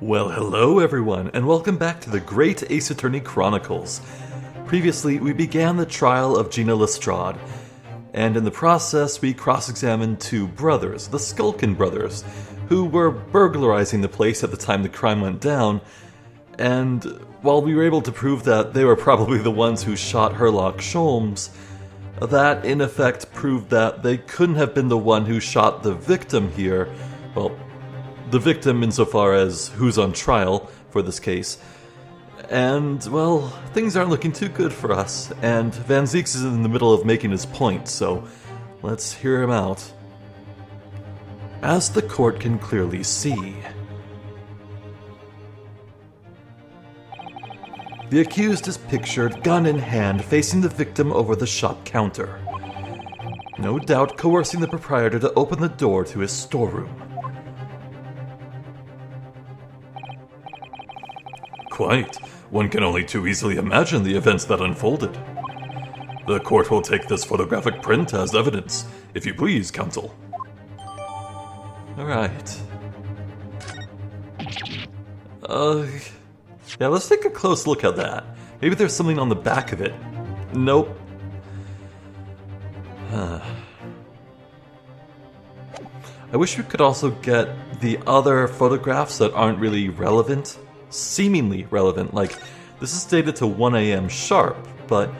Well, hello everyone, and welcome back to the Great Ace Attorney Chronicles. Previously, we began the trial of Gina Lestrade, and in the process we cross-examined two brothers, the Skulkin brothers, who were burglarizing the place at the time the crime went down, and while we were able to prove that they were probably the ones who shot Herlock Sholmes, that in effect proved that they couldn't have been the one who shot the victim here, well, the victim insofar as who's on trial for this case. And, well, things aren't looking too good for us, and Van Zieks is in the middle of making his point, so let's hear him out. As the court can clearly see, the accused is pictured, gun in hand, facing the victim over the shop counter. No doubt coercing the proprietor to open the door to his storeroom. Quite. One can only too easily imagine the events that unfolded. The court will take this photographic print as evidence, if you please, counsel. Alright. Yeah, let's take a close look at that. Maybe there's something on the back of it. Nope. I wish we could also get the other photographs that aren't really relevant. Seemingly relevant, like this is dated to 1 a.m. sharp, but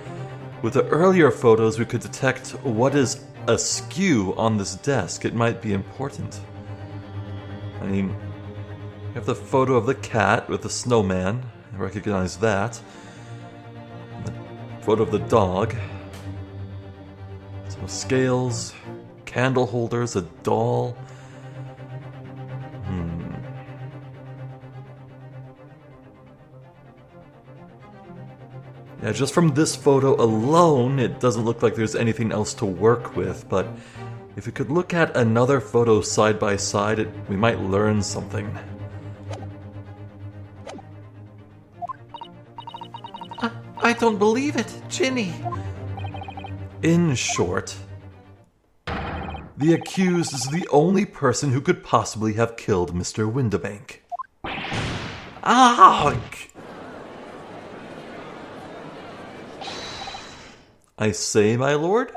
with the earlier photos we could detect what is askew on this desk. It might be important. I mean, we have the photo of the cat with the snowman, I recognize that. The photo of the dog. Some scales, candle holders, a doll. Yeah, just from this photo alone, it doesn't look like there's anything else to work with, but if we could look at another photo side by side, we might learn something. I don't believe it, Ginny. In short, the accused is the only person who could possibly have killed Mr. Windibank. Ah! I say, my lord?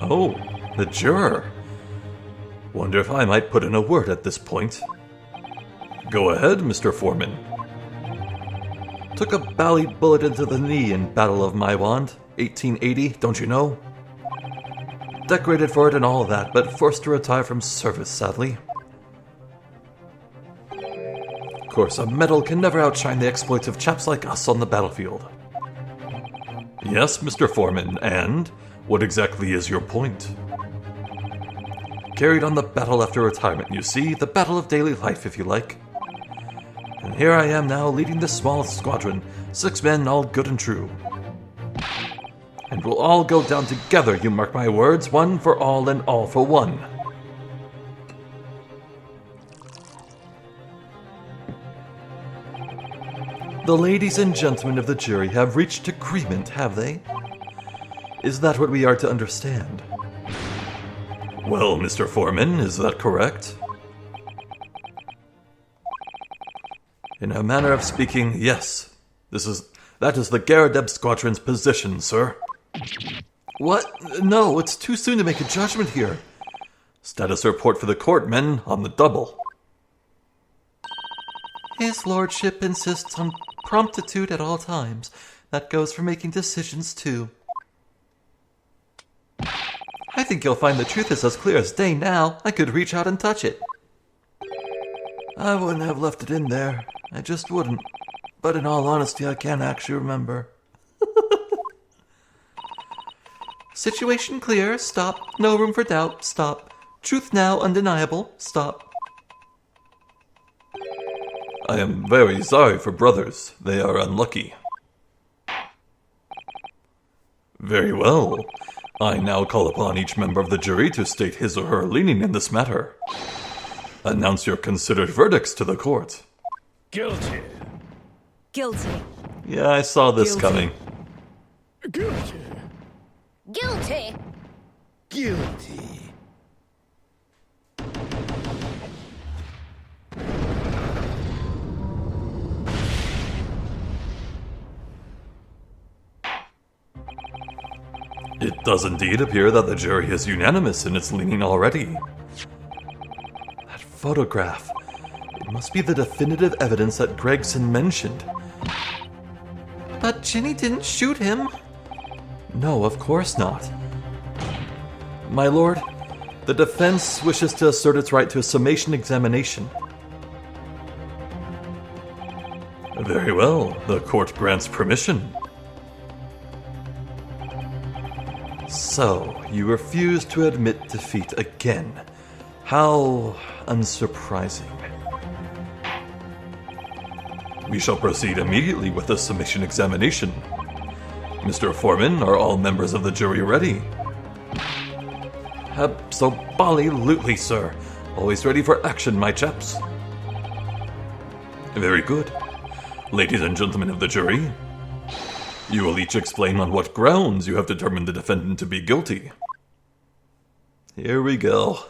Oh, the juror. Wonder if I might put in a word at this point. Go ahead, Mr. Foreman. Took a bally bullet into the knee in Battle of Maiwand, 1880, don't you know? Decorated for it and all that, but forced to retire from service, sadly. Of course, a medal can never outshine the exploits of chaps like us on the battlefield. Yes, Mr. Foreman, and what exactly is your point? Carried on the battle after retirement, you see, the battle of daily life, if you like. And here I am now, leading this small squadron, 6 men, all good and true. And we'll all go down together, you mark my words, one for all and all for one. The ladies and gentlemen of the jury have reached agreement, have they? Is that what we are to understand? Well, Mr. Foreman, is that correct? In a manner of speaking, yes. That is the Garadeb Squadron's position, sir. What? No, it's too soon to make a judgment here. Status report for the court, men, on the double. His lordship insists on promptitude at all times. That goes for making decisions, too. I think you'll find the truth is as clear as day now. I could reach out and touch it. I wouldn't have left it in there. I just wouldn't. But in all honesty, I can't actually remember. Situation clear. Stop. No room for doubt. Stop. Truth now undeniable. Stop. I am very sorry for brothers. They are unlucky. Very well. I now call upon each member of the jury to state his or her leaning in this matter. Announce your considered verdicts to the court. Guilty. Guilty. Yeah, I saw this coming. Guilty. Guilty. Guilty. It does indeed appear that the jury is unanimous in its leaning already. That photograph. It must be the definitive evidence that Gregson mentioned. But Ginny didn't shoot him. No, of course not. My lord, the defense wishes to assert its right to a summation examination. Very well, the court grants permission. So, you refuse to admit defeat again. How unsurprising. We shall proceed immediately with the summation examination. Mr. Foreman, are all members of the jury ready? Absolutely, sir. Always ready for action, my chaps. Very good. Ladies and gentlemen of the jury, you will each explain on what grounds you have determined the defendant to be guilty. Here we go.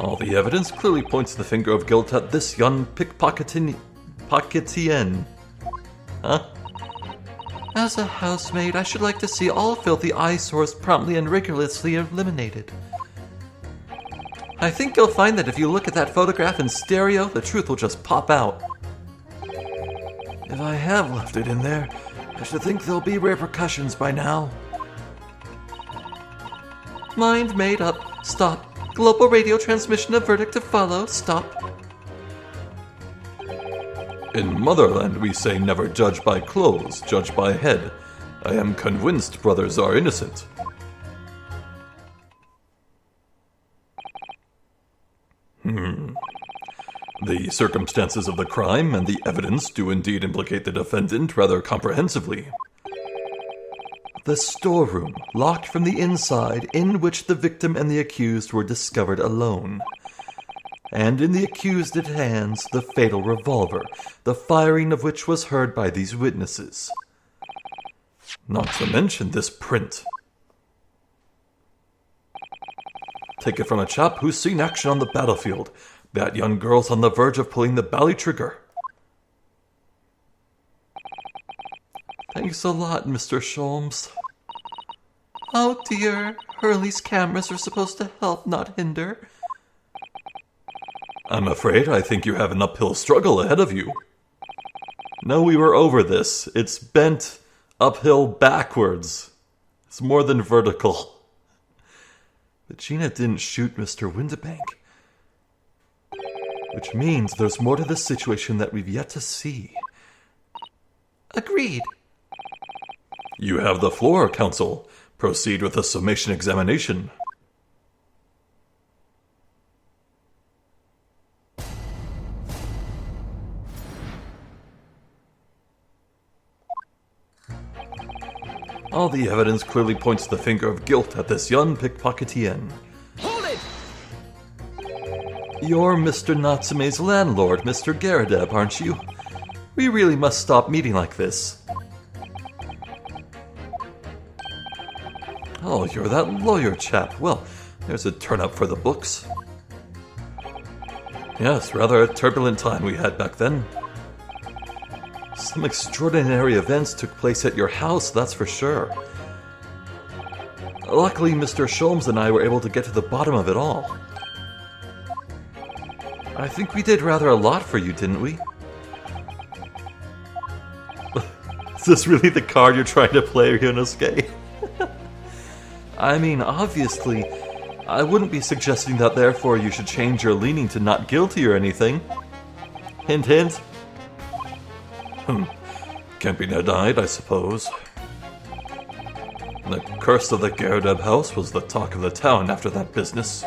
All the evidence clearly points the finger of guilt at this young pickpocketian. Huh? As a housemaid, I should like to see all filthy eyesores promptly and rigorously eliminated. I think you'll find that if you look at that photograph in stereo, the truth will just pop out. If I have left it in there, I should think there'll be repercussions by now. Mind made up. Stop. Global radio transmission of verdict to follow. Stop. In Motherland, we say never judge by clothes, judge by head. I am convinced brothers are innocent. The circumstances of the crime and the evidence do indeed implicate the defendant rather comprehensively. The storeroom, locked from the inside, in which the victim and the accused were discovered alone. And in the accused's hands, the fatal revolver, the firing of which was heard by these witnesses. Not to mention this print. Take it from a chap who's seen action on the battlefield. That young girl's on the verge of pulling the bally trigger. Thanks a lot, Mr. Sholmes. Oh dear, Hurley's cameras are supposed to help, not hinder. I'm afraid I think you have an uphill struggle ahead of you. No, we were over this. It's bent uphill backwards. It's more than vertical. But Gina didn't shoot Mr. Windibank. Which means there's more to this situation that we've yet to see. Agreed. You have the floor, counsel. Proceed with the summation examination. All the evidence clearly points the finger of guilt at this young pickpocketian. Hold it! You're Mr. Natsume's landlord, Mr. Garadeb, aren't you? We really must stop meeting like this. Oh, you're that lawyer chap. Well, there's a turn-up for the books. Yes, rather a turbulent time we had back then. Some extraordinary events took place at your house, that's for sure. Luckily, Mr. Sholmes and I were able to get to the bottom of it all. I think we did rather a lot for you, didn't we? Is this really the card you're trying to play, Ryunosuke? I mean, obviously, I wouldn't be suggesting that therefore you should change your leaning to not guilty or anything. Hint, hint. Can't be denied, I suppose. The curse of the Garadeb house was the talk of the town after that business.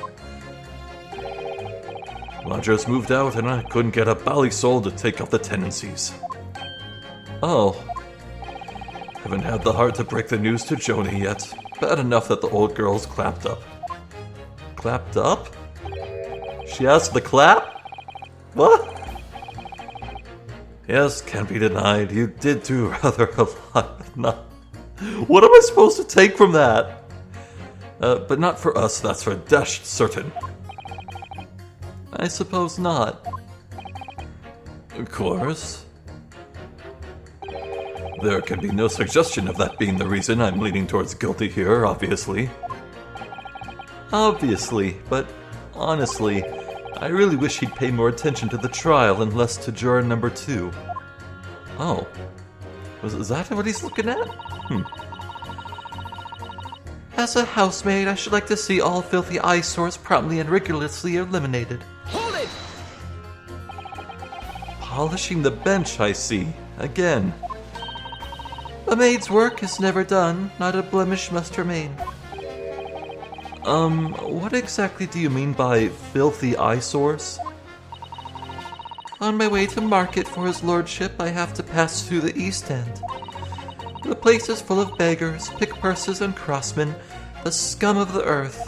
Lodgers moved out and I couldn't get a bally soul to take up the tenancies. Oh. Haven't had the heart to break the news to Joni yet. Bad enough that the old girl's clapped up. Clapped up? She asked the clap? What? Yes, can't be denied. You did do rather a lot. Not... What am I supposed to take from that? But not for us, that's for dashed certain. I suppose not. Of course. There can be no suggestion of that being the reason I'm leaning towards guilty here, obviously. Obviously, but honestly, I really wish he'd pay more attention to the trial and less to juror number 2. Oh. Is that what he's looking at? As a housemaid, I should like to see all filthy eyesores promptly and rigorously eliminated. Hold it! Polishing the bench, I see. Again. A maid's work is never done, not a blemish must remain. What exactly do you mean by filthy eyesores? On my way to market for his lordship, I have to pass through the East End. The place is full of beggars, pick-purses, and crossmen, the scum of the earth.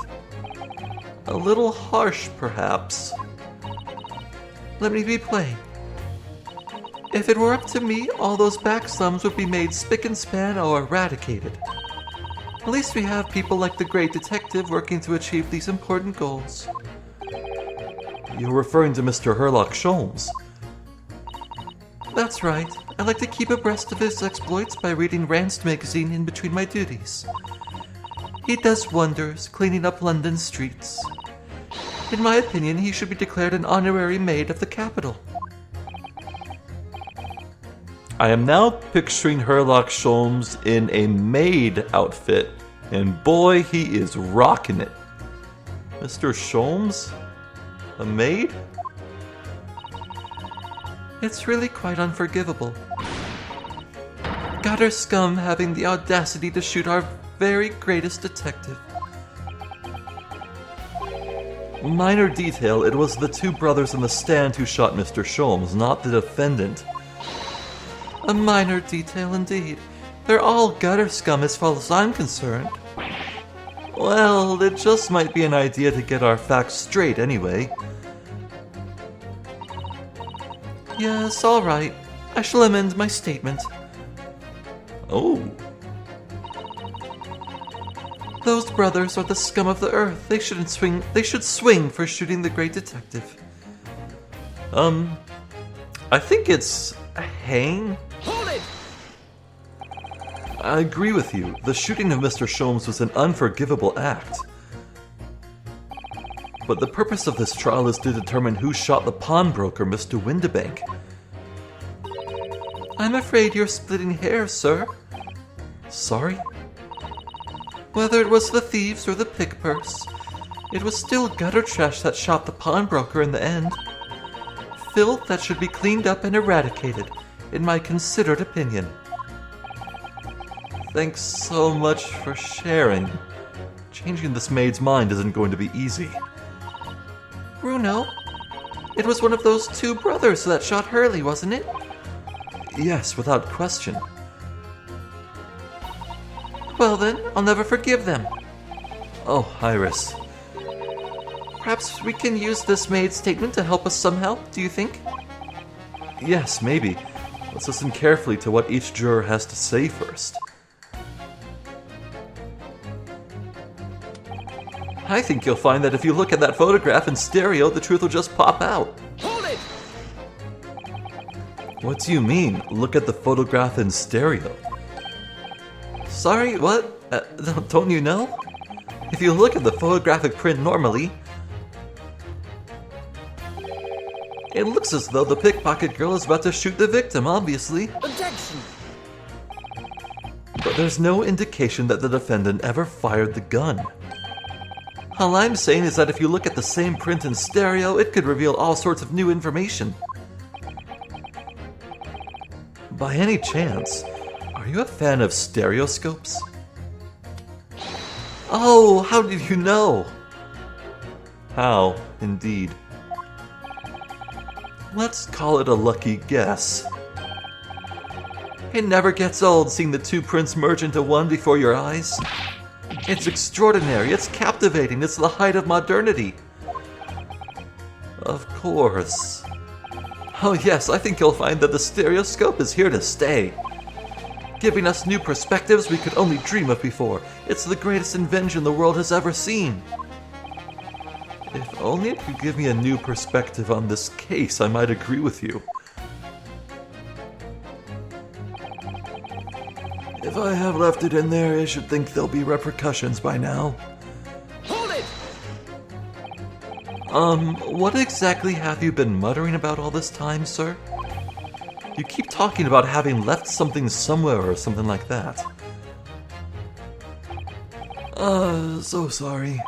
A little harsh, perhaps. Let me be plain. If it were up to me, all those back slums would be made spick and span or eradicated. At least we have people like the great detective working to achieve these important goals. You're referring to Mr. Herlock Sholmes. That's right. I like to keep abreast of his exploits by reading Rand's magazine in between my duties. He does wonders, cleaning up London streets. In my opinion, he should be declared an honorary maid of the capital. I am now picturing Herlock Sholmes in a maid outfit, and boy, he is rocking it. Mr. Sholmes? A maid? It's really quite unforgivable. Gutter scum having the audacity to shoot our very greatest detective. Minor detail, it was the 2 brothers in the stand who shot Mr. Sholmes, not the defendant. A minor detail indeed. They're all gutter scum as far as I'm concerned. Well, it just might be an idea to get our facts straight anyway. Yes, all right. I shall amend my statement. Oh. Those brothers are the scum of the earth. They should swing for shooting the great detective. I think it's hang. Hold it! I agree with you. The shooting of Mr. Sholmes was an unforgivable act. But the purpose of this trial is to determine who shot the pawnbroker, Mr. Windibank. I'm afraid you're splitting hairs, sir. Sorry? Whether it was the thieves or the pick-purse, it was still gutter trash that shot the pawnbroker in the end. Filth that should be cleaned up and eradicated, in my considered opinion. Thanks so much for sharing. Changing this maid's mind isn't going to be easy. Bruno, it was one of those 2 brothers that shot Hurley, wasn't it? Yes, without question. Well then, I'll never forgive them. Oh, Iris. Perhaps we can use this maid's statement to help us somehow, do you think? Yes, maybe. Let's listen carefully to what each juror has to say first. I think you'll find that if you look at that photograph in stereo, the truth will just pop out. Hold it! What do you mean, look at the photograph in stereo? Sorry, what? Don't you know? If you look at the photographic print normally, it looks as though the pickpocket girl is about to shoot the victim, obviously. Objection! But there's no indication that the defendant ever fired the gun. All I'm saying is that if you look at the same print in stereo, it could reveal all sorts of new information. By any chance, are you a fan of stereoscopes? Oh, how did you know? How, indeed. Let's call it a lucky guess. It never gets old seeing the 2 prints merge into one before your eyes. It's extraordinary, it's captivating, it's the height of modernity. Of course. Oh yes, I think you'll find that the stereoscope is here to stay. Giving us new perspectives we could only dream of before. It's the greatest invention the world has ever seen. If only it could give me a new perspective on this case, I might agree with you. If I have left it in there, I should think there'll be repercussions by now. Hold it! What exactly have you been muttering about all this time, sir? You keep talking about having left something somewhere or something like that. So sorry.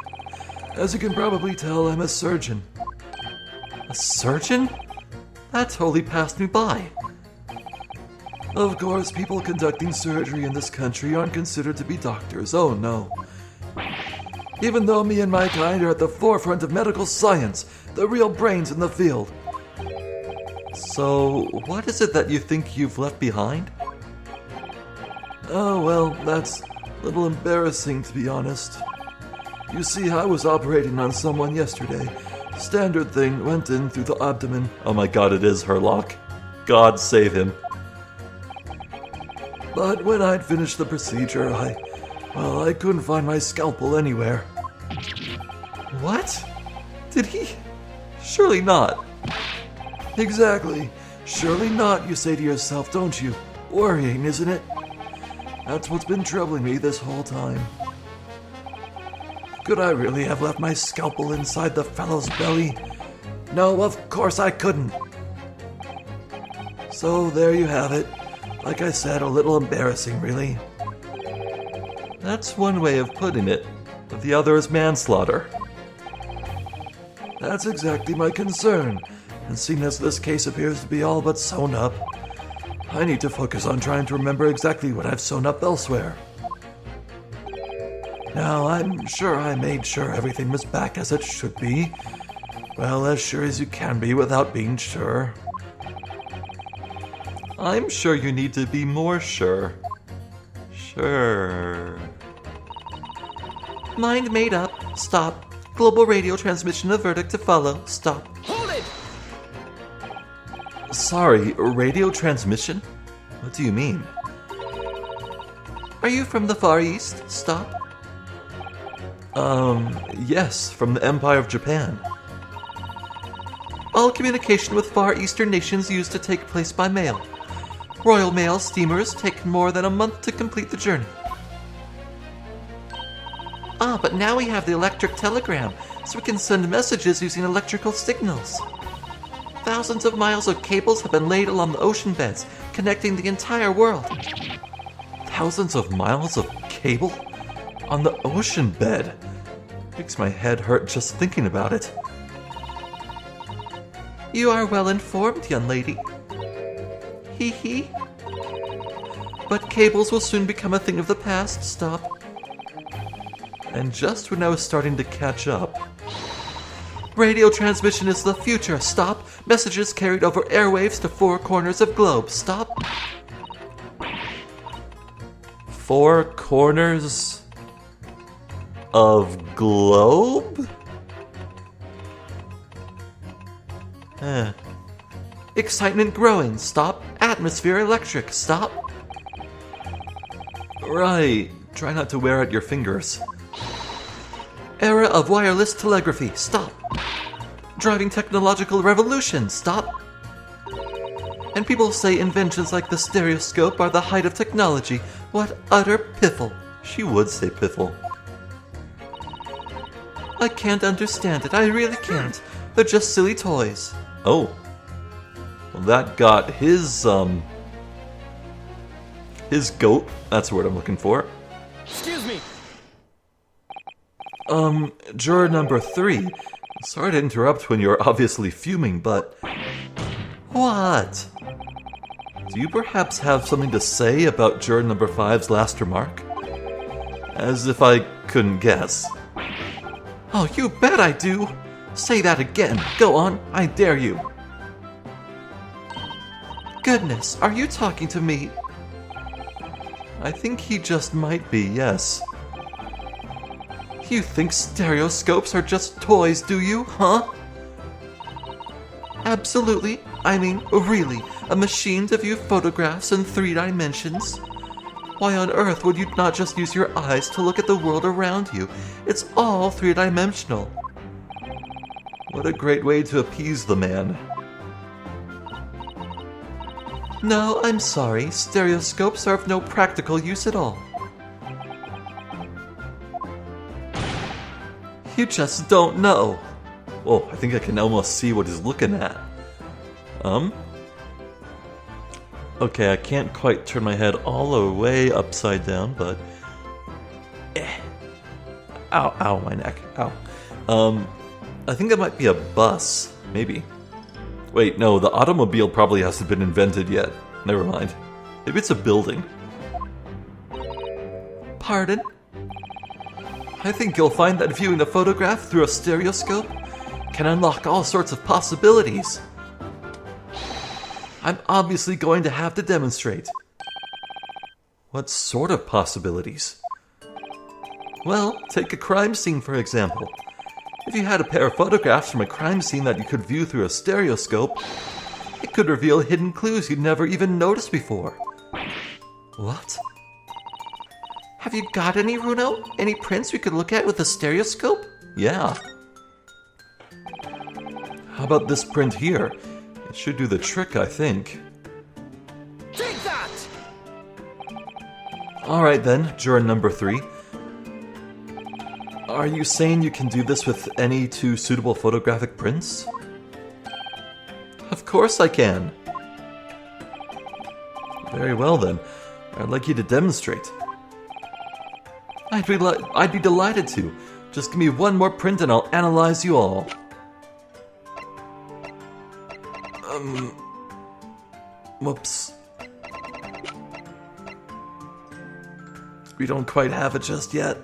As you can probably tell, I'm a surgeon. A surgeon? That totally passed me by. Of course, people conducting surgery in this country aren't considered to be doctors. Oh no. Even though me and my kind are at the forefront of medical science, the real brains in the field. So, what is it that you think you've left behind? Oh, well, that's a little embarrassing, to be honest. You see, I was operating on someone yesterday. Standard thing, went in through the abdomen. Oh my god, it is Herlock. God save him. But when I'd finished the procedure, I couldn't find my scalpel anywhere. What? Did he? Surely not. Exactly. Surely not, you say to yourself, don't you? Worrying, isn't it? That's what's been troubling me this whole time. Could I really have left my scalpel inside the fellow's belly? No, of course I couldn't. So there you have it. Like I said, a little embarrassing, really. That's one way of putting it, but the other is manslaughter. That's exactly my concern, and seeing as this case appears to be all but sewn up, I need to focus on trying to remember exactly what I've sewn up elsewhere. Now, I'm sure I made sure everything was back as it should be. Well, as sure as you can be without being sure. I'm sure you need to be more sure. Sure. Mind made up. Stop. Global radio transmission of verdict to follow. Stop. Hold it! Sorry, radio transmission? What do you mean? Are you from the Far East? Stop. Yes, from the Empire of Japan. All communication with Far Eastern nations used to take place by mail. Royal Mail steamers take more than a month to complete the journey. But now we have the electric telegram, so we can send messages using electrical signals. Thousands of miles of cables have been laid along the ocean beds, connecting the entire world. Thousands of miles of cable? On the ocean bed? Makes my head hurt just thinking about it. You are well informed, young lady. Hee hee. But cables will soon become a thing of the past. Stop. And just when I was starting to catch up. Radio transmission is the future. Stop. Messages carried over airwaves to four corners of globe. Stop. Four corners of globe? Excitement growing. Stop. Atmosphere electric. Stop. Right. Try not to wear out your fingers. Era of wireless telegraphy. Stop. Driving technological revolution. Stop. And people say inventions like the stereoscope are the height of technology. What utter piffle. She would say piffle. I can't understand it. I really can't. They're just silly toys. Oh. Well, that got his goat. That's the word I'm looking for. Excuse me. Juror number 3. Sorry to interrupt when you're obviously fuming, but... What? Do you perhaps have something to say about juror number 5's last remark? As if I couldn't guess. Oh, you bet I do! Say that again. Go on, I dare you. Goodness, are you talking to me? I think he just might be, yes. You think stereoscopes are just toys, do you, huh? Absolutely. I mean, really. A machine to view photographs in 3 dimensions? Why on earth would you not just use your eyes to look at the world around you? It's all 3-dimensional. What a great way to appease the man. No, I'm sorry. Stereoscopes are of no practical use at all. You just don't know. Oh, I think I can almost see what he's looking at. Okay, I can't quite turn my head all the way upside down, but... Ow, ow, my neck. Ow. I think that might be a bus. Maybe. Wait, no, the automobile probably hasn't been invented yet. Never mind. Maybe it's a building. Pardon? I think you'll find that viewing a photograph through a stereoscope can unlock all sorts of possibilities. I'm obviously going to have to demonstrate. What sort of possibilities? Well, take a crime scene for example. If you had a pair of photographs from a crime scene that you could view through a stereoscope, it could reveal hidden clues you'd never even noticed before. What? Have you got any, Runo? Any prints we could look at with a stereoscope? Yeah. How about this print here? It should do the trick, I think. Take that! Alright then, juror number 3. Are you saying you can do this with any 2 suitable photographic prints? Of course I can. Very well then. I'd like you to demonstrate. I'd be delighted to. Just give me one more print and I'll analyze you all. Whoops. We don't quite have it just yet.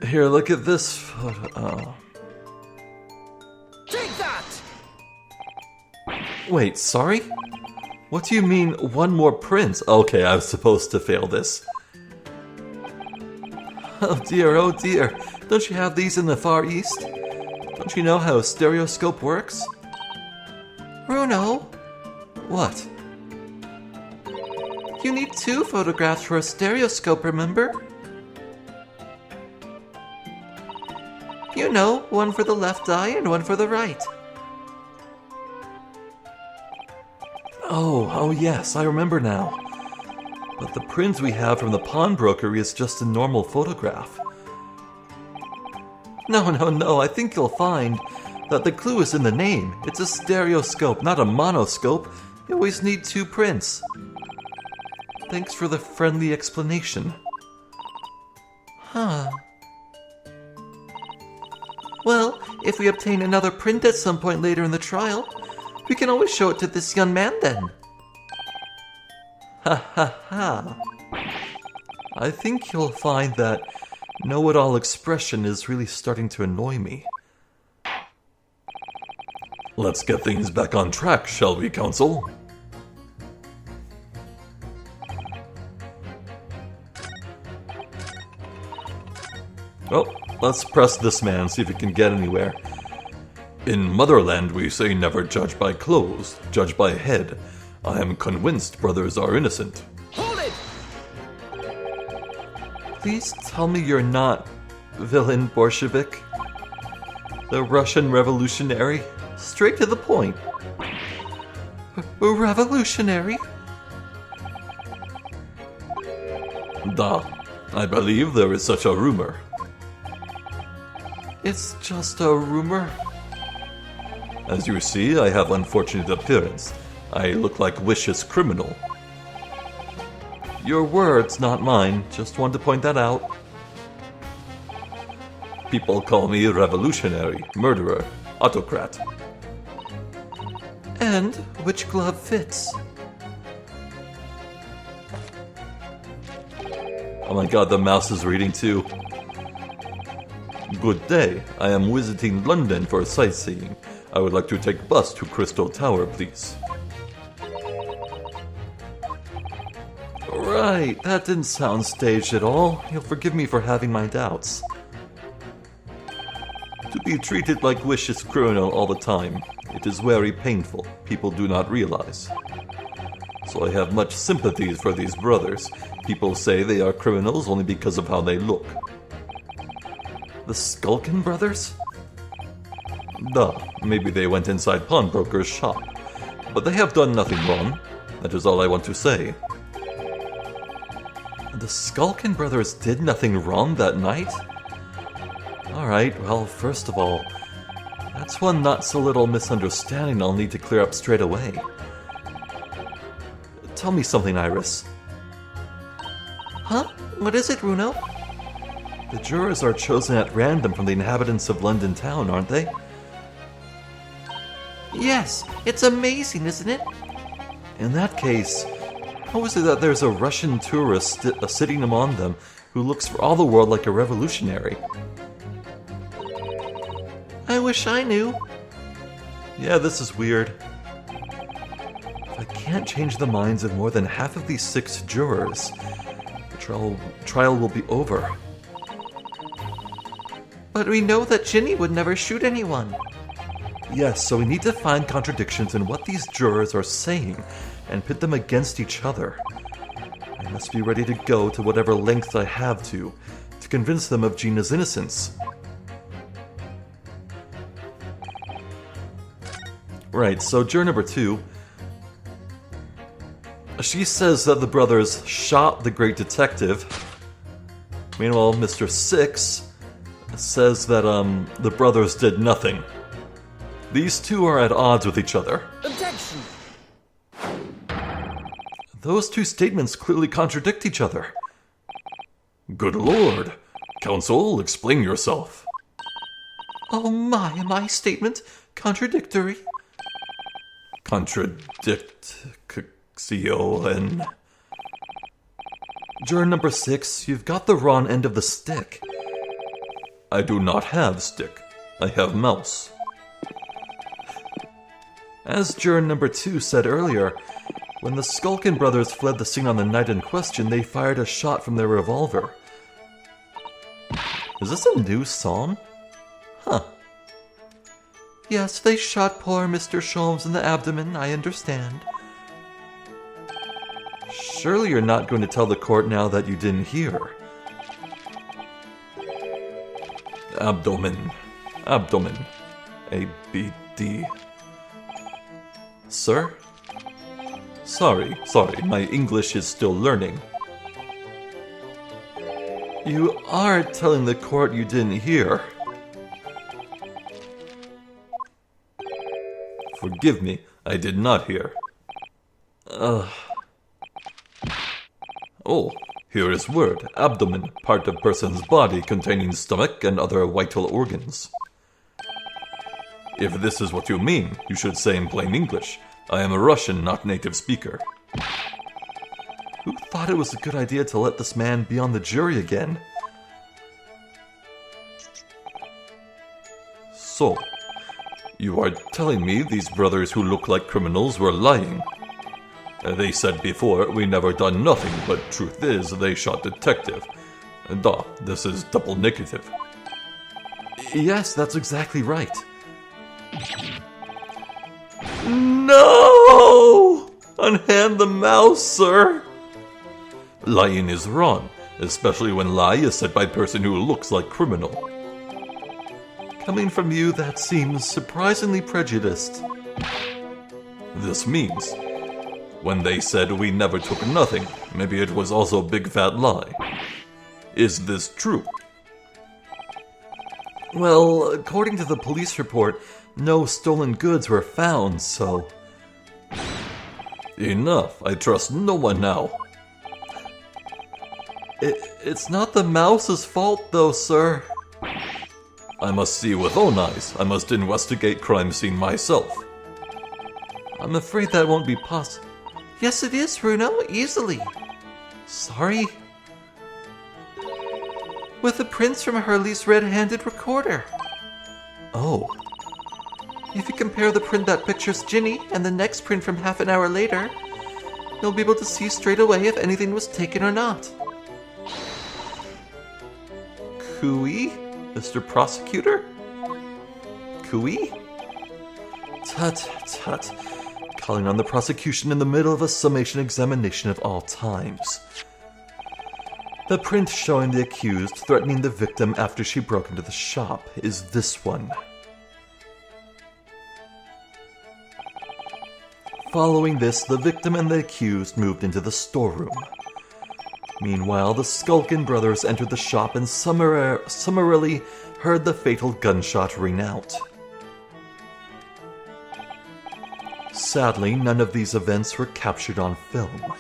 Here, look at this photo. Oh. Take that! Wait, sorry? What do you mean, one more print? Okay, I was supposed to fail this. Oh dear, don't you have these in the Far East? Don't you know how a stereoscope works? Runo? What? You need 2 photographs for a stereoscope, remember? You know, one for the left eye and one for the right. Oh yes, I remember now. But the print we have from the pawnbroker is just a normal photograph. No, I think you'll find that the clue is in the name. It's a stereoscope, not a monoscope. You always need 2 prints. Thanks for the friendly explanation. Huh. Well, if we obtain another print at some point later in the trial, we can always show it to this young man then. Ha ha ha. I think you'll find that know-it-all expression is really starting to annoy me. Let's get things back on track, shall we, Counsel? Well, let's press this man, see if he can get anywhere. In Motherland, we say never judge by clothes, judge by head. I am convinced brothers are innocent. Hold it! Please tell me you're not villain Bolshevik. The Russian revolutionary. Straight to the point. Revolutionary? Da, I believe there is such a rumor. It's just a rumor. As you see, I have unfortunate appearance. I look like vicious criminal. Your words, not mine. Just wanted to point that out. People call me revolutionary, murderer, autocrat. And which glove fits? Oh my god, the mouse is reading too. Good day. I am visiting London for sightseeing. I would like to take bus to Crystal Tower, please. Right, that didn't sound staged at all. You'll forgive me for having my doubts. To be treated like vicious criminal all the time, it is very painful. People do not realize. So I have much sympathies for these brothers. People say they are criminals only because of how they look. The Skulkin brothers? Duh, maybe they went inside pawnbroker's shop. But they have done nothing wrong. That is all I want to say. The Skulkin brothers did nothing wrong that night? Alright, well, first of all, that's one not-so-little misunderstanding I'll need to clear up straight away. Tell me something, Iris. Huh? What is it, Runo? The jurors are chosen at random from the inhabitants of London town, aren't they? Yes, it's amazing, isn't it? In that case, how is it that there's a Russian tourist sitting among them who looks for all the world like a revolutionary? I wish I knew. Yeah, this is weird. If I can't change the minds of more than half of these 6 jurors, the trial will be over. But we know that Ginny would never shoot anyone. Yes, so we need to find contradictions in what these jurors are saying and pit them against each other. I must be ready to go to whatever lengths I have to convince them of Gina's innocence. Right, so juror number 2. She says that the brothers shot the great detective. Meanwhile, Mr. 6 says that the brothers did nothing. These two are at odds with each other. Objection! Those two statements clearly contradict each other. Good lord! Counsel, explain yourself. Oh my statement contradictory. Contradiction. Juror number 6, you've got the wrong end of the stick. I do not have stick. I have mouse. As juror number 2 said earlier, when the Skulkin brothers fled the scene on the night in question, they fired a shot from their revolver. Is this a new song? Huh. Yes, they shot poor Mr. Sholmes in the abdomen, I understand. Surely you're not going to tell the court now that you didn't hear. Abdomen. Abdomen. A-B-D. Sir? Sorry, my English is still learning. You are telling the court you didn't hear. Forgive me, I did not hear. Oh, here is word. Abdomen, part of person's body containing stomach and other vital organs. If this is what you mean, you should say in plain English, I am a Russian, not native speaker. Who thought it was a good idea to let this man be on the jury again? So, you are telling me these brothers who look like criminals were lying? They said before, we never done nothing, but truth is, they shot detective. Duh, this is double negative. Yes, that's exactly right. No! Unhand the mouse, sir! Lying is wrong, especially when lie is said by a person who looks like criminal. Coming from you, that seems surprisingly prejudiced. This means, when they said we never took nothing, maybe it was also a big fat lie. Is this true? Well, according to the police report, no stolen goods were found, so... Enough, I trust no one now. It's not the mouse's fault though, sir. I must see with own eyes. I must investigate crime scene myself. I'm afraid that won't be possible. Yes, it is, Runo, easily. Sorry? With the prints from Hurley's red-handed recorder. Oh. If you compare the print that pictures Ginny and the next print from half an hour later, you'll be able to see straight away if anything was taken or not. Cooey? Mr. Prosecutor? Cooey? Tut, tut. Calling on the prosecution in the middle of a summation examination of all times. The print showing the accused threatening the victim after she broke into the shop is this one. Following this, the victim and the accused moved into the storeroom. Meanwhile, the Skulkin brothers entered the shop and summarily heard the fatal gunshot ring out. Sadly, none of these events were captured on film.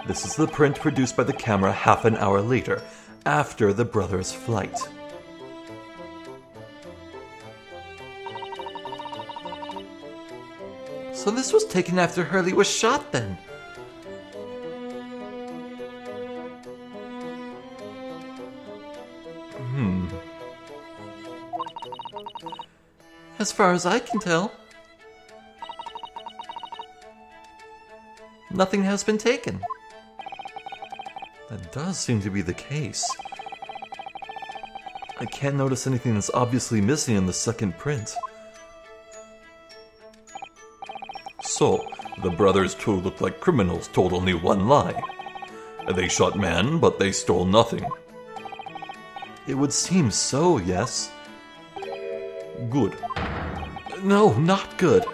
This is the print produced by the camera half an hour later, after the brothers' flight. So this was taken after Hurley was shot then? As far as I can tell, nothing has been taken. That does seem to be the case. I can't notice anything that's obviously missing in the second print. So, the brothers too look like criminals told only one lie. They shot man, but they stole nothing. It would seem so, yes. Good. No, not good.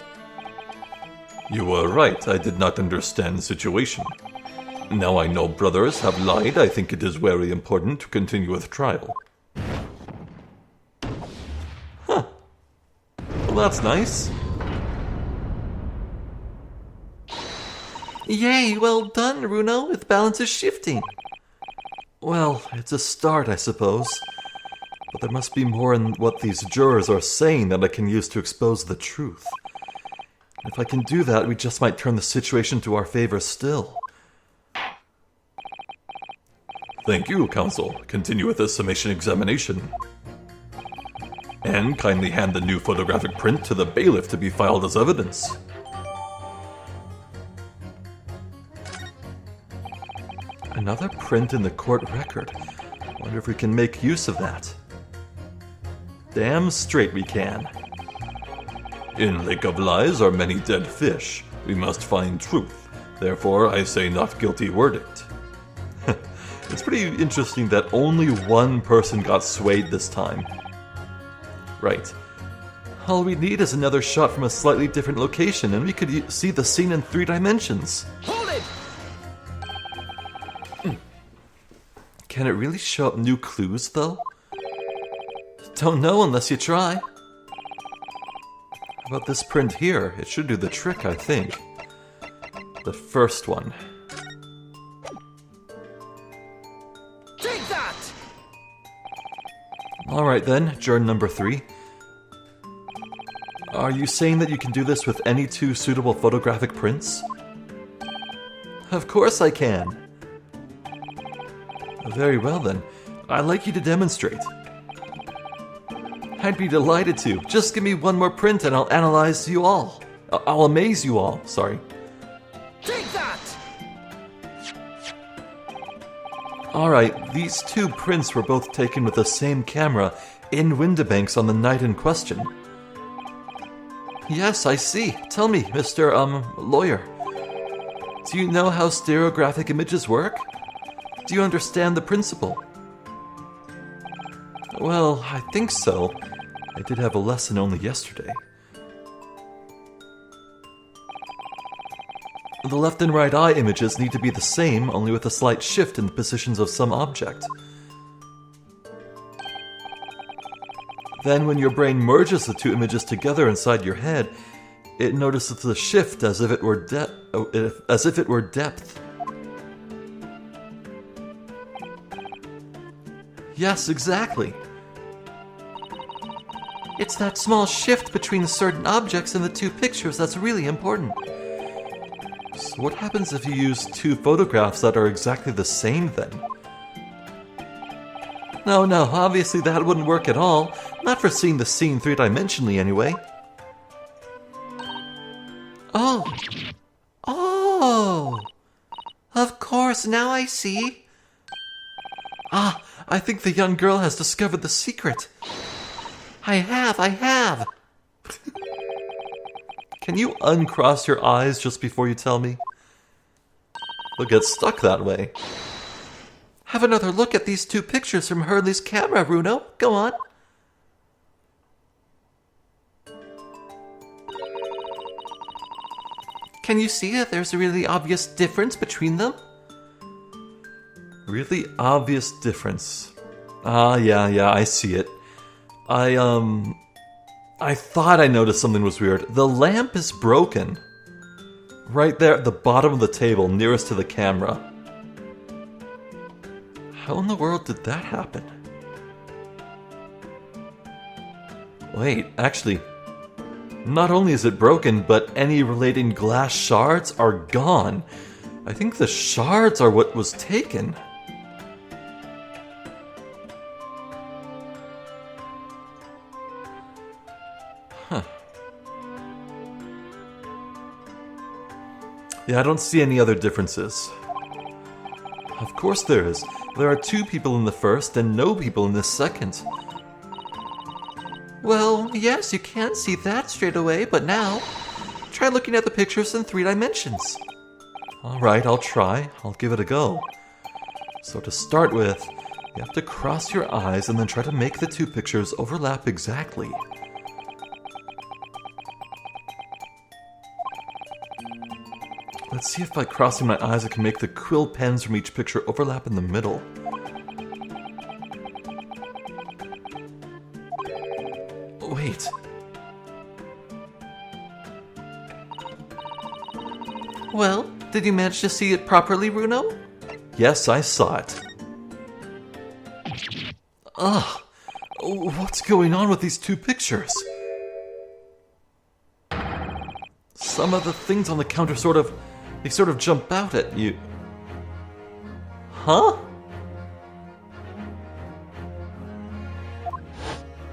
You were right, I did not understand the situation. Now I know brothers have lied, I think it is very important to continue with trial. Huh. Well, that's nice. Yay, well done, Runo. The balance is shifting. Well, it's a start, I suppose. But there must be more in what these jurors are saying that I can use to expose the truth. If I can do that, we just might turn the situation to our favor still. Thank you, counsel. Continue with the summation examination. And kindly hand the new photographic print to the bailiff to be filed as evidence. Another print in the court record. Wonder if we can make use of that. Damn straight we can. In Lake of Lies are many dead fish. We must find truth. Therefore, I say not guilty verdict. It's pretty interesting that only one person got swayed this time. Right. All we need is another shot from a slightly different location, and we could see the scene in 3 dimensions. Hold it! Can it really show up new clues, though? Don't know unless you try. How about this print here? It should do the trick, I think. The first one. Take that! Alright then, juror number 3. Are you saying that you can do this with any 2 suitable photographic prints? Of course I can. Very well then. I'd like you to demonstrate. I'd be delighted to. Just give me one more print and I'll analyze you all. I'll amaze you all, sorry. Take that! Alright, these 2 prints were both taken with the same camera in Windibanks on the night in question. Yes, I see. Tell me, Mr. Lawyer. Do you know how stereographic images work? Do you understand the principle? Well, I think so. I did have a lesson only yesterday. The left and right eye images need to be the same, only with a slight shift in the positions of some object. Then when your brain merges the 2 images together inside your head, it notices the shift as if it were depth. Yes, exactly. It's that small shift between certain objects in the 2 pictures that's really important. So what happens if you use 2 photographs that are exactly the same then? No, obviously that wouldn't work at all. Not for seeing the scene 3-dimensionally anyway. Oh! Of course, now I see. I think the young girl has discovered the secret. I have. Can you uncross your eyes just before you tell me? They'll get stuck that way. Have another look at these two pictures from Hurley's camera, Runo. Go on. Can you see that there's a really obvious difference between them? Really obvious difference. Yeah, I see it. I thought I noticed something was weird. The lamp is broken. Right there at the bottom of the table, nearest to the camera. How in the world did that happen? Wait, actually, not only is it broken, but any relating glass shards are gone. I think the shards are what was taken. Huh. Yeah, I don't see any other differences. Of course there is. There are 2 people in the first and no people in the second. Well, yes, you can see that straight away, but now, try looking at the pictures in 3 dimensions. Alright, I'll try. I'll give it a go. So to start with, you have to cross your eyes and then try to make the 2 pictures overlap exactly. Let's see if by crossing my eyes I can make the quill pens from each picture overlap in the middle. Wait. Well, did you manage to see it properly, Runo? Yes, I saw it. Ugh. What's going on with these 2 pictures? Some of the things on the counter sort of jump out at you. Huh?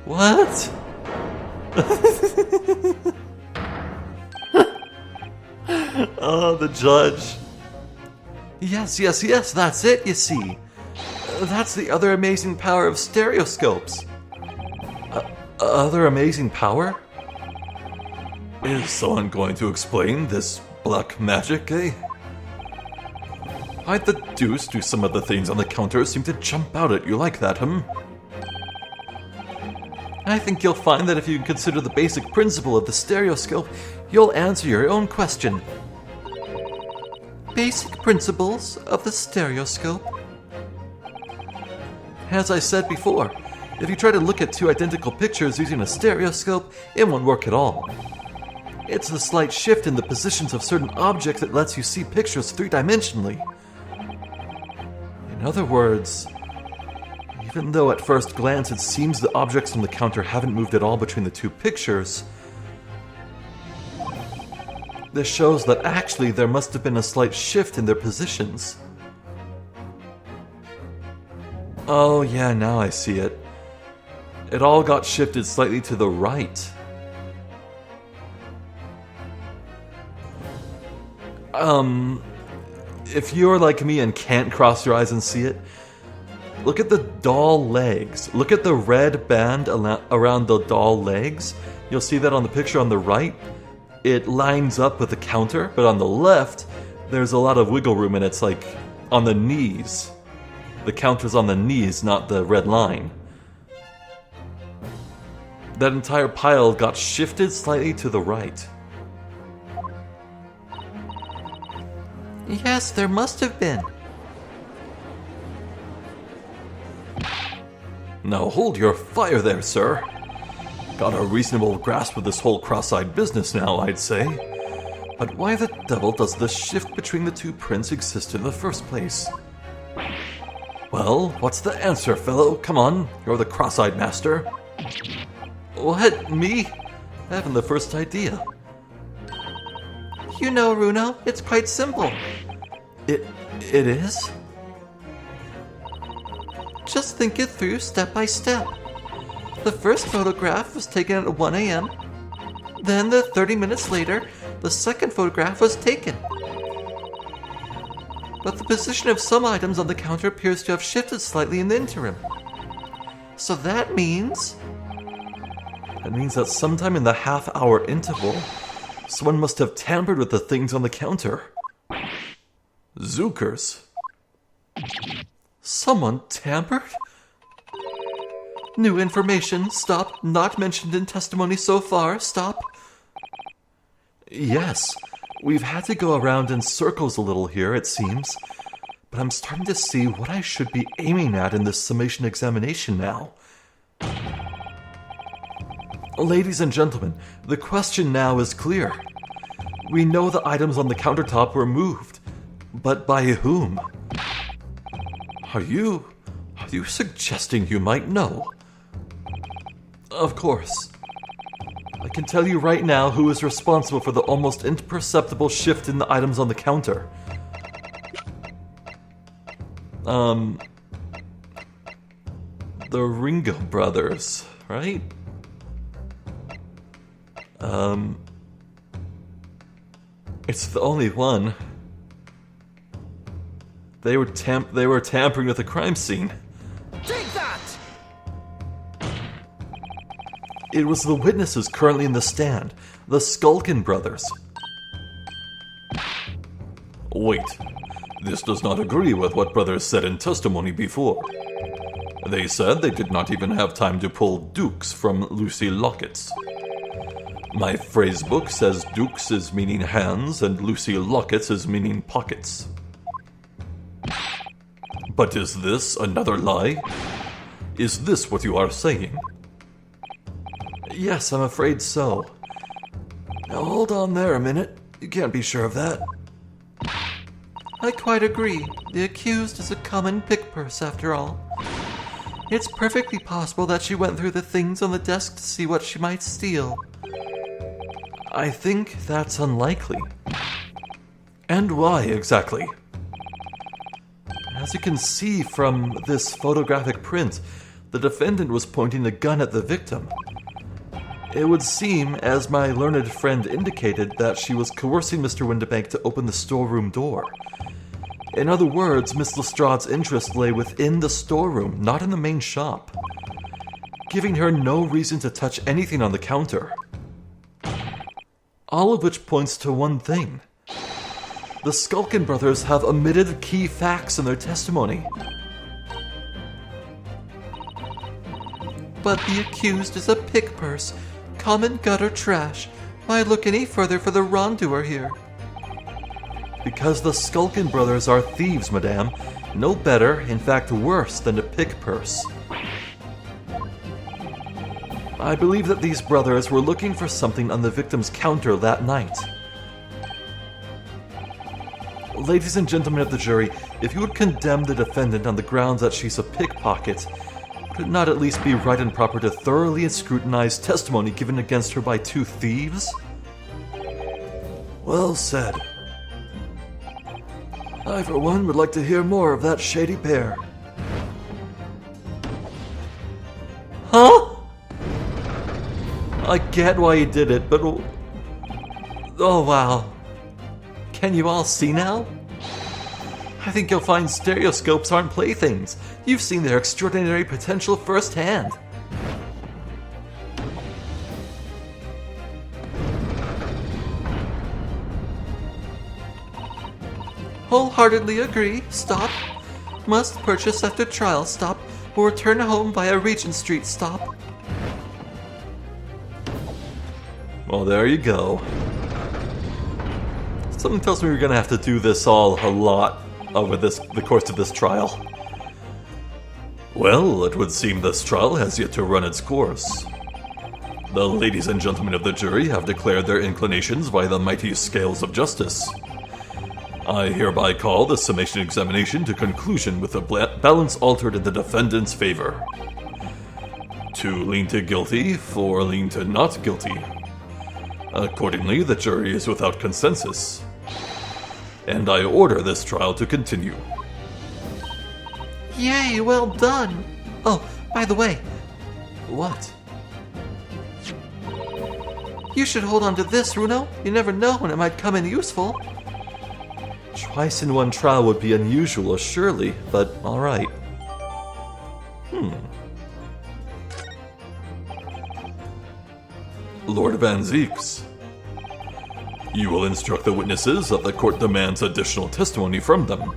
What? Oh, the judge. Yes, that's it, you see. That's the other amazing power of stereoscopes. Other amazing power? Is someone going to explain this black magic, eh? Why the deuce do some of the things on the counter seem to jump out at you like that, I think you'll find that if you consider the basic principle of the stereoscope, you'll answer your own question. Basic principles of the stereoscope? As I said before, if you try to look at 2 identical pictures using a stereoscope, it won't work at all. It's the slight shift in the positions of certain objects that lets you see pictures 3-dimensionally. In other words, even though at first glance it seems the objects on the counter haven't moved at all between the 2 pictures, this shows that actually there must have been a slight shift in their positions. Oh yeah, now I see it. It all got shifted slightly to the right. If you're like me and can't cross your eyes and see it, look at the doll legs. Look at the red band around the doll legs. You'll see that on the picture on the right. It lines up with the counter, but on the left, there's a lot of wiggle room and it's like on the knees. The counter's on the knees, not the red line. That entire pile got shifted slightly to the right. Yes, there must have been. Now hold your fire there, sir. Got a reasonable grasp of this whole cross-eyed business now, I'd say. But why the devil does the shift between the 2 prints exist in the first place? Well, what's the answer, fellow? Come on, you're the cross-eyed master. What, me? I haven't the first idea. You know, Runo, it's quite simple. It is? Just think it through step by step. The first photograph was taken at 1 a.m. Then, 30 minutes later, the second photograph was taken. But the position of some items on the counter appears to have shifted slightly in the interim. So that means... That means that sometime in the half-hour interval, someone must have tampered with the things on the counter. Zookers. Someone tampered? New information, stop. Not mentioned in testimony so far, stop. Yes, we've had to go around in circles a little here, it seems. But I'm starting to see what I should be aiming at in this summation examination now. Ladies and gentlemen, the question now is clear. We know the items on the countertop were moved, but by whom? Are you suggesting you might know? Of course. I can tell you right now who is responsible for the almost imperceptible shift in the items on the counter. The Ringo brothers, right? It's the only one. They were tampering with the crime scene. Take that! It was the witnesses currently in the stand, the Skulkin brothers. Wait, this does not agree with what brothers said in testimony before. They said they did not even have time to pull dukes from Lucy lockets. My phrase book says dukes is meaning hands and Lucy lockets is meaning pockets. But is this another lie? Is this what you are saying? Yes, I'm afraid so. Now hold on there a minute. You can't be sure of that. I quite agree. The accused is a common pick-purse, after all. It's perfectly possible that she went through the things on the desk to see what she might steal. I think that's unlikely. And why exactly? As you can see from this photographic print, the defendant was pointing a gun at the victim. It would seem, as my learned friend indicated, that she was coercing Mr. Windibank to open the storeroom door. In other words, Miss Lestrade's interest lay within the storeroom, not in the main shop, giving her no reason to touch anything on the counter. All of which points to one thing. The Skulkin brothers have omitted key facts in their testimony. But the accused is a pick-purse, common gutter trash. Why look any further for the wrongdoer here? Because the Skulkin brothers are thieves, madame. No better, in fact worse, than a pick-purse. I believe that these brothers were looking for something on the victim's counter that night. Ladies and gentlemen of the jury, if you would condemn the defendant on the grounds that she's a pickpocket, would it not at least be right and proper to thoroughly scrutinize testimony given against her by two thieves? Well said. I, for one, would like to hear more of that shady pair. Huh? I get why he did it, but... Oh, wow. Can you all see now? I think you'll find stereoscopes aren't playthings. You've seen their extraordinary potential firsthand. Wholeheartedly agree. Stop. Must purchase after trial. Stop. Or return home via Regent Street. Stop. Well, there you go. Something tells me we're gonna have to do this all a lot over the course of this trial. Well, it would seem this trial has yet to run its course. The ladies and gentlemen of the jury have declared their inclinations by the mighty scales of justice. I hereby call the summation examination to conclusion with the balance altered in the defendant's favor. 2 lean to guilty, 4 lean to not guilty. Accordingly, the jury is without consensus. And I order this trial to continue. Yay, well done. Oh, by the way. What? You should hold on to this, Runo. You never know when it might come in useful. Twice in one trial would be unusual, surely, but alright. Lord Van Zeeks, you will instruct the witnesses that the court demands additional testimony from them.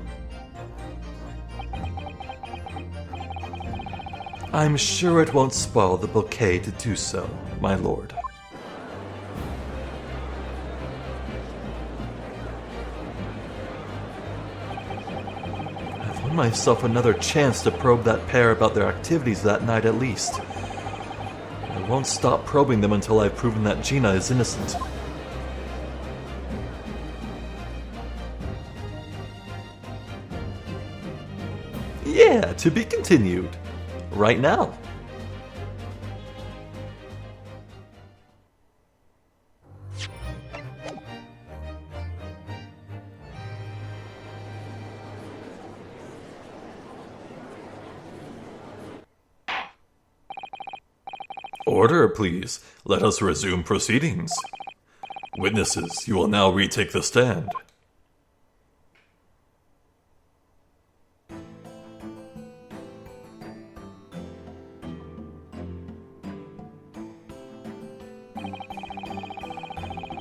I'm sure it won't spoil the bouquet to do so, my lord. I've won myself another chance to probe that pair about their activities that night at least. I won't stop probing them until I've proven that Gina is innocent. Yeah, to be continued. Right now. Order, please. Let us resume proceedings. Witnesses, you will now retake the stand.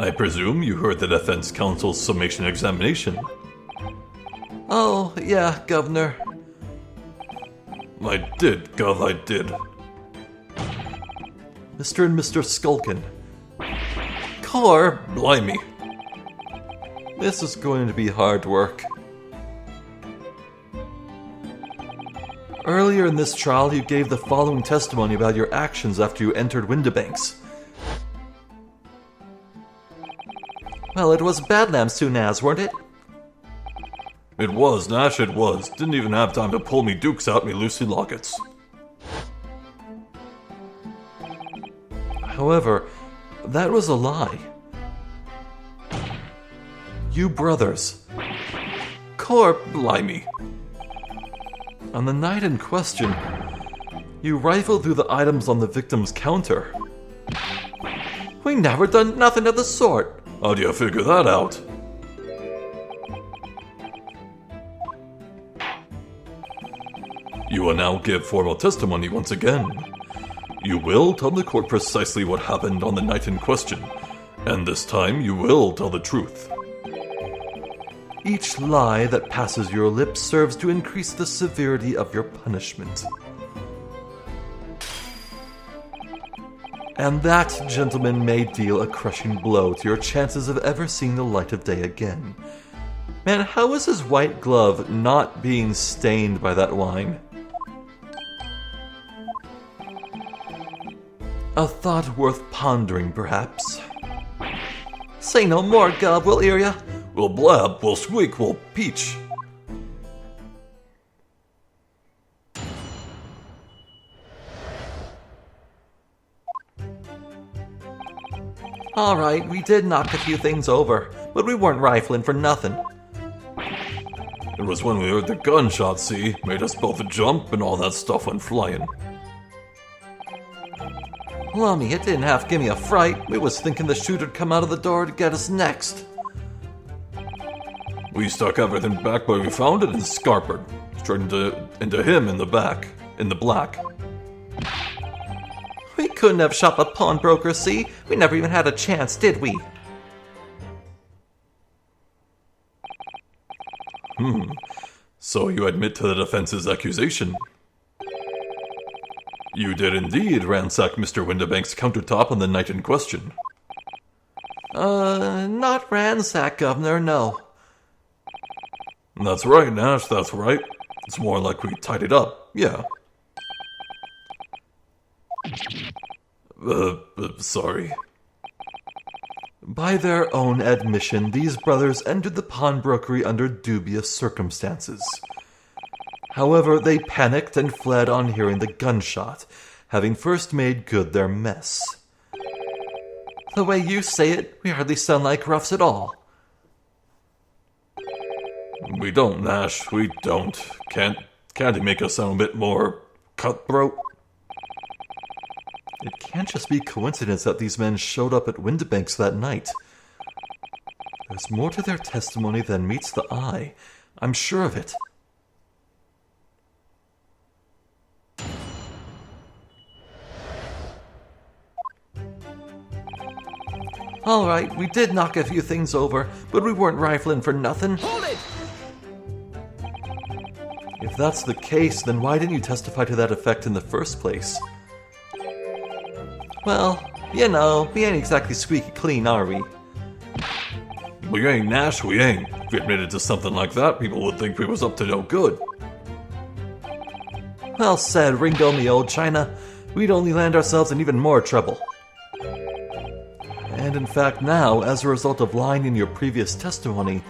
I presume you heard the defense counsel's summation examination. Oh, yeah, Governor. I did, Gov, I did. Mr. and Mr. Skulkin. Cor, Blimey. This is going to be hard work. Earlier in this trial, you gave the following testimony about your actions after you entered Windibanks. well, it was Badlands soon as, weren't it? It was, Nash, it was. Didn't even have time to pull me dukes out me Lucy lockets. However, that was a lie. You brothers. Blimey. On the night in question, you rifled through the items on the victim's counter. We never done nothing of the sort. How do you figure that out? You will now give formal testimony once again. You will tell the court precisely what happened on the night in question, and this time you will tell the truth. Each lie that passes your lips serves to increase the severity of your punishment. And that, gentlemen, may deal a crushing blow to your chances of ever seeing the light of day again. Man, how is his white glove not being stained by that wine? A thought worth pondering, perhaps. Say no more, Gov, we'll hear ya. We'll blab, we'll squeak, we'll peach. Alright, we did knock a few things over, but we weren't rifling for nothing. It was when we heard the gunshot, see? Made us both jump and all that stuff went flying. Lummy, it didn't half give me a fright. We was thinking the shooter'd come out of the door to get us next. We stuck everything back where we found it and scarpered, straight into him in the back, in the black. We couldn't have shot the pawnbroker, see? We never even had a chance, did we? So you admit to the defense's accusation? You did indeed ransack Mr. Windibank's countertop on the night in question. Not ransack, Governor, no. That's right, Nash, that's right. It's more like we tidied up, yeah. Sorry. By their own admission, these brothers entered the pawnbrokery under dubious circumstances. However, they panicked and fled on hearing the gunshot, having first made good their mess. The way you say it, we hardly sound like roughs at all. We don't, Nash, we don't. Can't he make us sound a bit more cutthroat? It can't just be coincidence that these men showed up at Windibanks that night. There's more to their testimony than meets the eye. I'm sure of it. Alright, we did knock a few things over, but we weren't rifling for nothing. Hold it! If that's the case, then why didn't you testify to that effect in the first place? Well, you know, we ain't exactly squeaky clean, are we? We ain't, Nash, we ain't. If we admitted to something like that, people would think we was up to no good. Well said, Ringo me old China. We'd only land ourselves in even more trouble. And in fact now, as a result of lying in your previous testimony,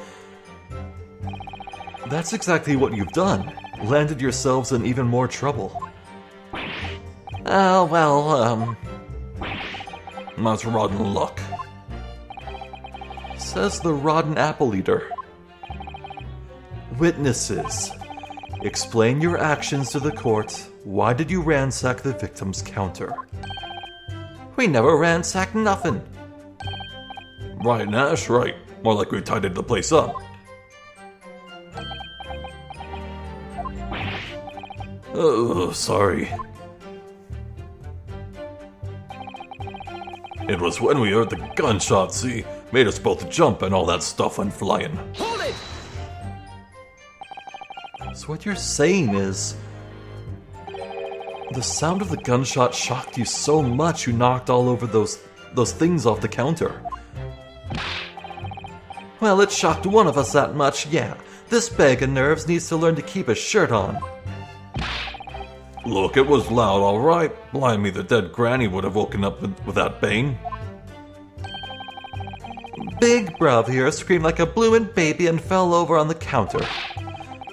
that's exactly what you've done. Landed yourselves in even more trouble. That's rotten luck. Says the rotten apple eater. Witnesses. Explain your actions to the court. Why did you ransack the victim's counter? We never ransacked nothing. Right, Nash, right. More like we tidied the place up. Oh, sorry. It was when we heard the gunshot, see? Made us both jump and all that stuff went flying. Hold it! So what you're saying is, the sound of the gunshot shocked you so much you knocked all over those things off the counter. Well, it shocked one of us that much, yeah. This bag of nerves needs to learn to keep his shirt on. Look, it was loud, alright. Blind me, the dead granny would have woken up with that bang. Big bruv here screamed like a bloomin' baby and fell over on the counter.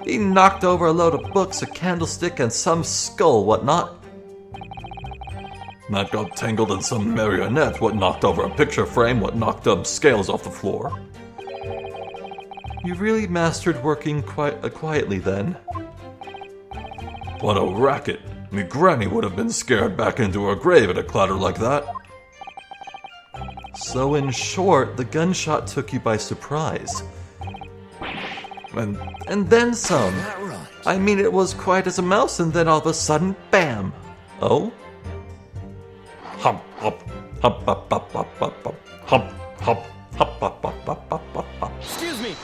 He knocked over a load of books, a candlestick, and some skull, whatnot. Matt got tangled in some marionette, what knocked over a picture frame, what knocked scales off the floor. You really mastered working quietly then. What a racket. Me granny would have been scared back into her grave at a clatter like that. So in short, the gunshot took you by surprise. And then some. Right. I mean, it was quiet as a mouse, and then all of a sudden, bam! Oh? Hump, hop, hump, hop, hop, hop, hop, hop, hump, hop, hop, hop, hop, hop, hop, hop, hop. Excuse me.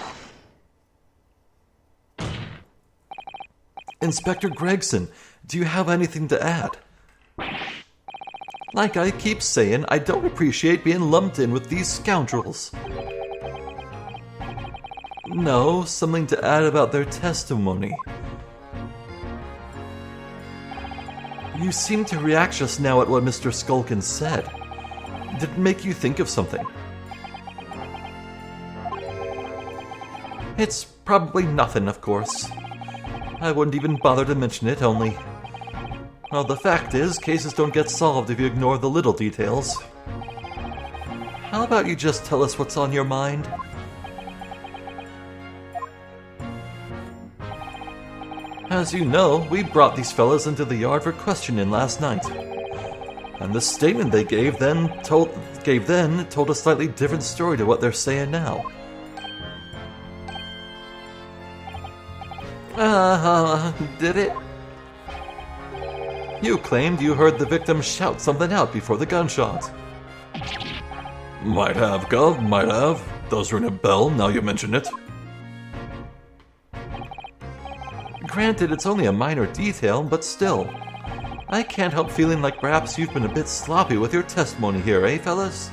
Inspector Gregson, do you have anything to add? Like I keep saying, I don't appreciate being lumped in with these scoundrels. No, something to add about their testimony. You seem to react just now at what Mr. Skulkin said. Did it make you think of something? It's probably nothing, of course. I wouldn't even bother to mention it, only... Well, the fact is, cases don't get solved if you ignore the little details. How about you just tell us what's on your mind? As you know, we brought these fellas into the yard for questioning last night. And the statement they gave then told a slightly different story to what they're saying now. Did it? You claimed you heard the victim shout something out before the gunshot. Might have, Gov, might have. Does ring a bell now you mention it. Granted, it's only a minor detail, but still. I can't help feeling like perhaps you've been a bit sloppy with your testimony here, eh, fellas?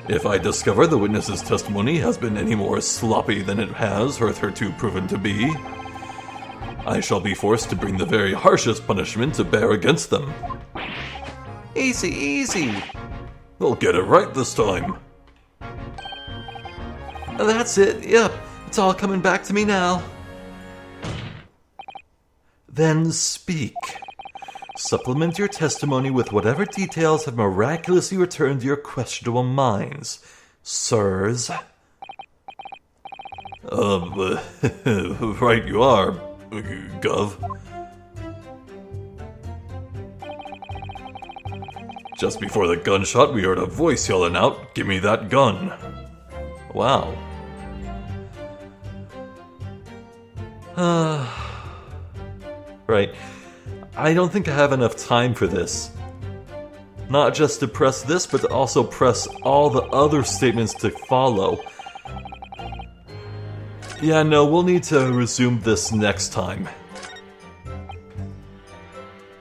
If I discover the witness's testimony has been any more sloppy than it has hitherto proven to be, I shall be forced to bring the very harshest punishment to bear against them. Easy, easy! We'll get it right this time. That's it, yep. It's all coming back to me now. Then speak. Supplement your testimony with whatever details have miraculously returned to your questionable minds, sirs. Right you are, Gov. Just before the gunshot, we heard a voice yelling out, "Give me that gun." Wow. Right. I don't think I have enough time for this. Not just to press this, but to also press all the other statements to follow. Yeah, no, we'll need to resume this next time.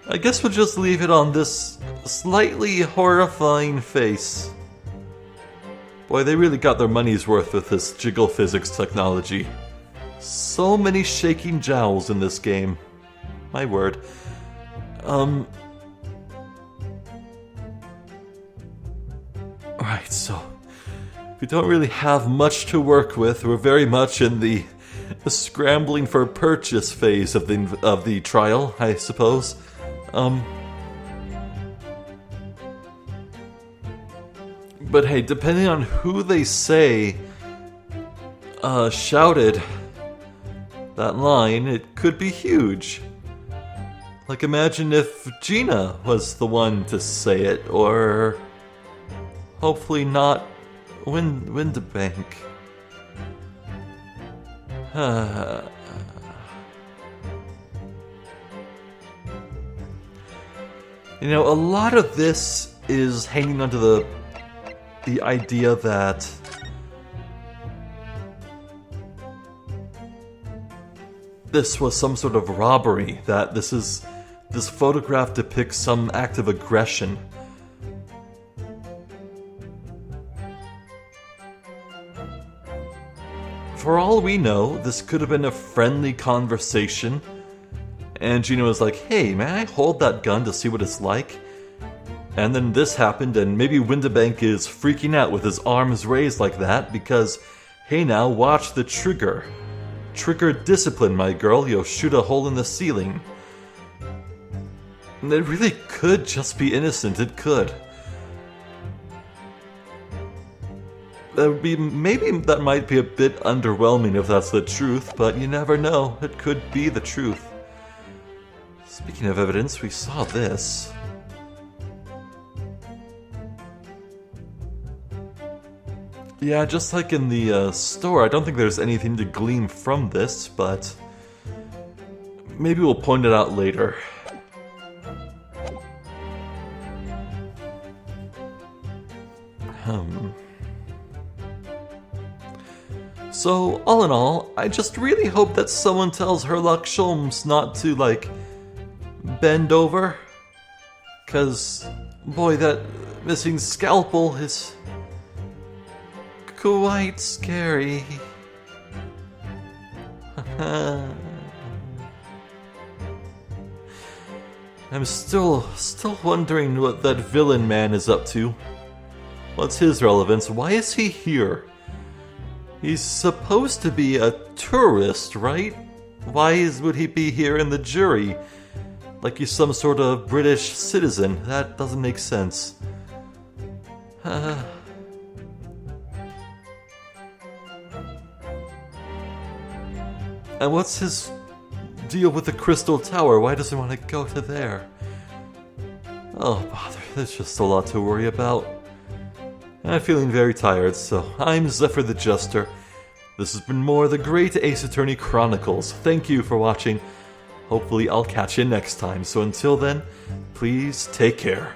I guess we'll just leave it on this slightly horrifying face. Boy, they really got their money's worth with this jiggle physics technology. So many shaking jowls in this game. My word. Alright, so we don't really have much to work with. We're very much in the scrambling for purchase phase of the trial, I suppose. But hey, depending on who they say shouted that line, it could be huge. Like, imagine if Gina was the one to say it, or hopefully not Windabank. You know, a lot of this is hanging onto the idea that this was some sort of robbery, that this photograph depicts some act of aggression. For all we know, this could have been a friendly conversation, and Gina was like, hey, may I hold that gun to see what it's like? And then this happened, and maybe Windabank is freaking out with his arms raised like that because, hey now, watch the trigger. Trigger discipline, my girl, you'll shoot a hole in the ceiling. And it really could just be innocent, it could. Maybe that might be a bit underwhelming if that's the truth, but you never know, it could be the truth. Speaking of evidence, we saw this. Yeah, just like in the store, I don't think there's anything to glean from this, but maybe we'll point it out later. So, all in all, I just really hope that someone tells Herlock Sholmes not to, like, bend over. 'Cause, boy, that missing scalpel is quite scary. I'm still wondering what that villain man is up to. What's his relevance? Why is he here? He's supposed to be a tourist, right? Why would he be here in the jury? Like he's some sort of British citizen. That doesn't make sense. And what's his deal with the Crystal Tower? Why does he want to go to there? Oh, bother. There's just a lot to worry about. I'm feeling very tired, so I'm Zephyr the Jester. This has been more The Great Ace Attorney Chronicles. Thank you for watching. Hopefully I'll catch you next time. So until then, please take care.